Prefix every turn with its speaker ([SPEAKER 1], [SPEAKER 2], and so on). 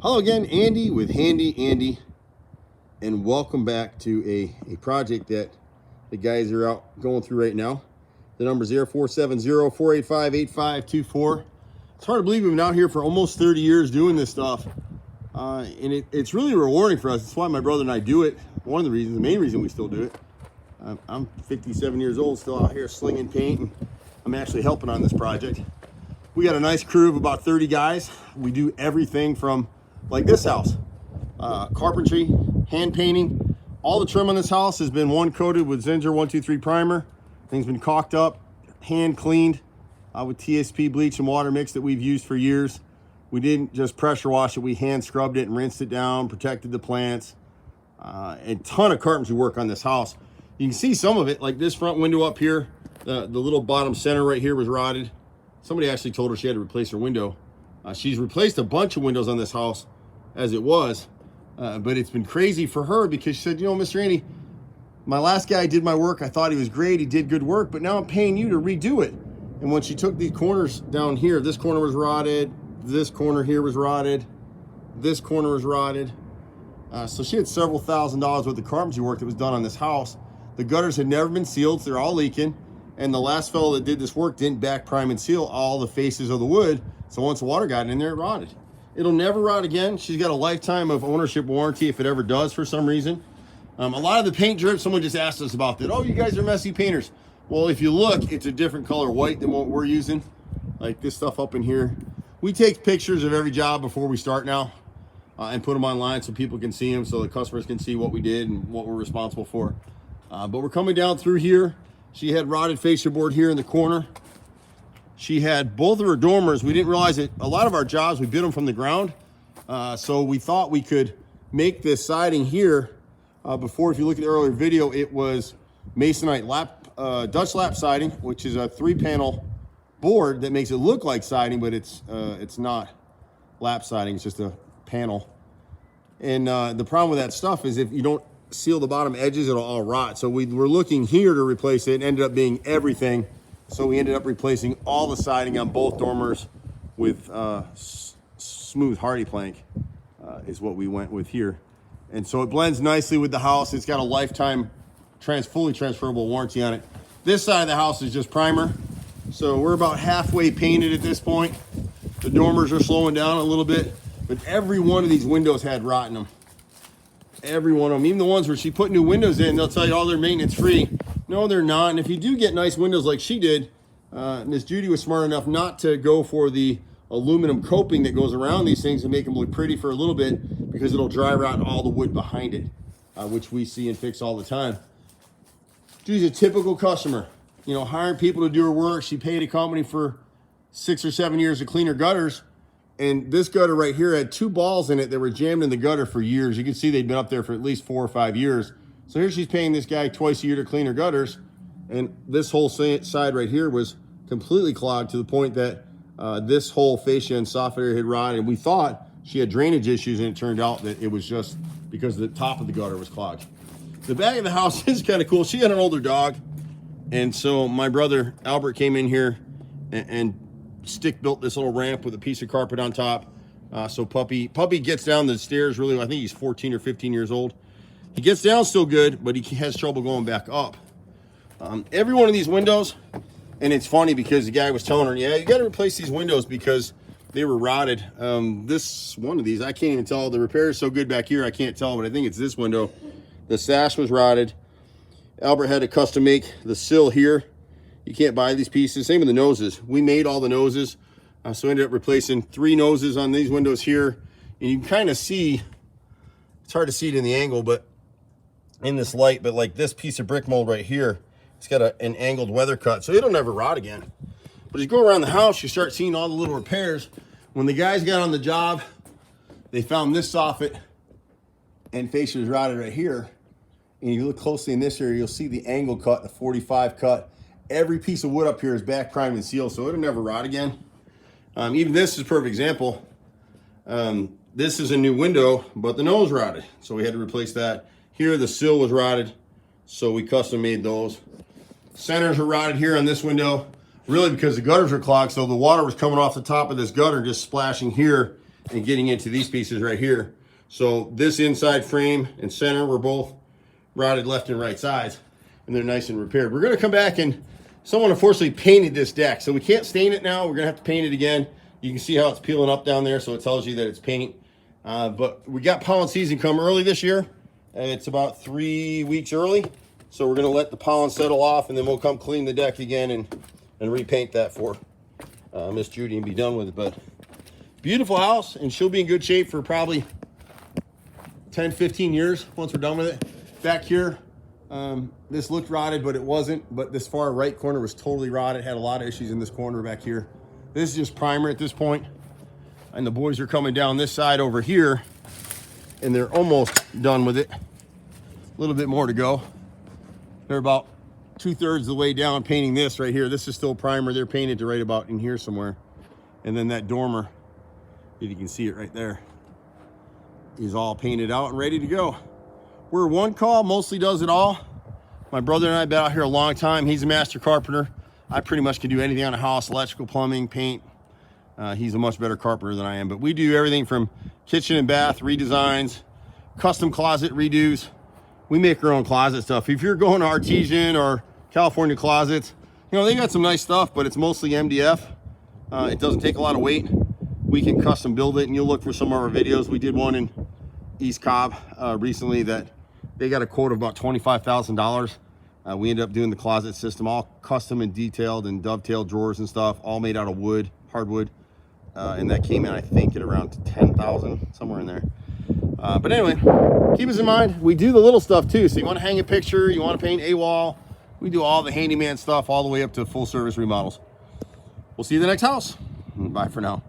[SPEAKER 1] Hello again, Andy with Handy Andy, and welcome back to a project that the guys are out going through right now. The number is 470-485-8524. It's hard to believe we've been out here for almost 30 years doing this stuff, and it's really rewarding for us. That's why my brother and I do it. One of the reasons, the main reason we still do it. I'm 57 years old, still out here slinging paint, and I'm actually helping on this project. We got a nice crew of about 30 guys. We do everything from like this house, carpentry, hand painting. All the trim on this house has been one coated with Zinsser 123 primer. Things been caulked up, hand cleaned with TSP bleach and water mix that we've used for years. We didn't just pressure wash it, we hand scrubbed it and rinsed it down, protected the plants. A ton of carpentry work on this house. You can see some of it, like this front window up here, the little bottom center right here was rotted. Somebody actually told her she had to replace her window. She's replaced a bunch of windows on this house as it was, but it's been crazy for her because she said, you know, Mr. Andy, my last guy did my work. I thought he was great. He did good work, but now I'm paying you to redo it. And when she took these corners down here, this corner was rotted. This corner here was rotted. This corner was rotted. So she had several $1,000s worth of carpentry work that was done on this house. The gutters had never been sealed. So they're all leaking. And the last fellow that did this work didn't back prime and seal all the faces of the wood. So once the water got in there, it rotted. It'll never rot again. She's got a lifetime of ownership warranty if it ever does for some reason. A lot of the paint drips, someone just asked us about that. Oh, you guys are messy painters. Well, if you look, it's a different color white than what we're using. Like this stuff up in here. We take pictures of every job before we start now and put them online so people can see them, so the customers can see what we did and what we're responsible for. But we're coming down through here. She had rotted fascia board here in the corner. She had both of her dormers. We didn't realize it. A lot of our jobs, we bid them from the ground. So we thought we could make this siding here. Before, if you look at the earlier video, it was Masonite Dutch lap siding, which is a 3-panel board that makes it look like siding, but it's not lap siding. It's just a panel. And the problem with that stuff is if you don't seal the bottom edges, it'll all rot. So we were looking here to replace it. It ended up being everything. So we ended up replacing all the siding on both dormers with smooth hardy plank is what we went with here. And so it blends nicely with the house. It's got a lifetime fully transferable warranty on it. This side of the house is just primer. So we're about halfway painted at this point. The dormers are slowing down a little bit, but every one of these windows had rot in them. Every one of them, even the ones where she put new windows in, they'll tell you, oh, they're maintenance free. No, they're not. And if you do get nice windows like she did, Miss Judy was smart enough not to go for the aluminum coping that goes around these things and make them look pretty for a little bit because it'll dry rot all the wood behind it, which we see and fix all the time. Judy's a typical customer, you know, hiring people to do her work. She paid a company for 6 or 7 years to clean her gutters. And this gutter right here had 2 balls in it that were jammed in the gutter for years. You can see they'd been up there for at least 4 or 5 years. So here she's paying this guy twice a year to clean her gutters. And this whole side right here was completely clogged to the point that this whole fascia and soffit area had rotted. And we thought she had drainage issues, and it turned out that it was just because the top of the gutter was clogged. The back of the house is kind of cool. She had an older dog. And so my brother Albert came in here and stick built this little ramp with a piece of carpet on top. So Puppy gets down the stairs really, I think he's 14 or 15 years old. He gets down still good, but he has trouble going back up. Every one of these windows, and it's funny because the guy was telling her, yeah, you got to replace these windows because they were rotted. This one of these, I can't even tell. The repair is so good back here, I can't tell, but I think it's this window. The sash was rotted. Albert had to custom make the sill here. You can't buy these pieces. Same with the noses. We made all the noses. So I ended up replacing 3 noses on these windows here. And you can kind of see, it's hard to see it in the angle, but in this light, but like this piece of brick mold right here, it's got an angled weather cut, so it'll never rot again. But as you go around the house, you start seeing all the little repairs. When the guys got on the job, they found this soffit and fascia was rotted right here. And you look closely in this area, you'll see the angle cut, the 45 cut. Every piece of wood up here is back primed and sealed, so it'll never rot again. Even this is a perfect example. This is a new window, but the nose rotted, so we had to replace that. Here, the sill was rotted, so we custom made those. Centers are rotted here on this window, really because the gutters are clogged, so the water was coming off the top of this gutter, just splashing here and getting into these pieces right here. So this inside frame and center were both rotted left and right sides, and they're nice and repaired. We're gonna come back, and someone unfortunately painted this deck, so we can't stain it now. We're gonna have to paint it again. You can see how it's peeling up down there, so it tells you that it's paint. But we got pollen season come early this year. It's about 3 weeks early. So we're gonna let the pollen settle off, and then we'll come clean the deck again and repaint that for Miss Judy and be done with it. But beautiful house, and she'll be in good shape for probably 10, 15 years once we're done with it. Back here, this looked rotted, but it wasn't. But this far right corner was totally rotted. Had a lot of issues in this corner back here. This is just primer at this point. And the boys are coming down this side over here, and they're almost done with it. A little bit more to go. They're about 2/3 of the way down painting this right here. This is still primer. They're painted to right about in here somewhere. And then that dormer, if you can see it right there, is all painted out and ready to go. We're one call, mostly does it all. My brother and I have been out here a long time. He's a master carpenter. I pretty much can do anything on a house, electrical, plumbing, paint. He's a much better carpenter than I am, but we do everything from kitchen and bath redesigns, custom closet redos. We make our own closet stuff. If you're going to Artesian or California Closets, you know, they got some nice stuff, but it's mostly MDF. It doesn't take a lot of weight. We can custom build it, and you'll look for some of our videos. We did one in East Cobb recently that they got a quote of about $25,000. We ended up doing the closet system, all custom and detailed, and dovetail drawers and stuff, all made out of wood, hardwood. And that came in, I think, at around 10,000, somewhere in there. But anyway, keep us in mind, we do the little stuff too. So you want to hang a picture, you want to paint a wall, we do all the handyman stuff all the way up to full service remodels. We'll see you in the next house. Bye for now.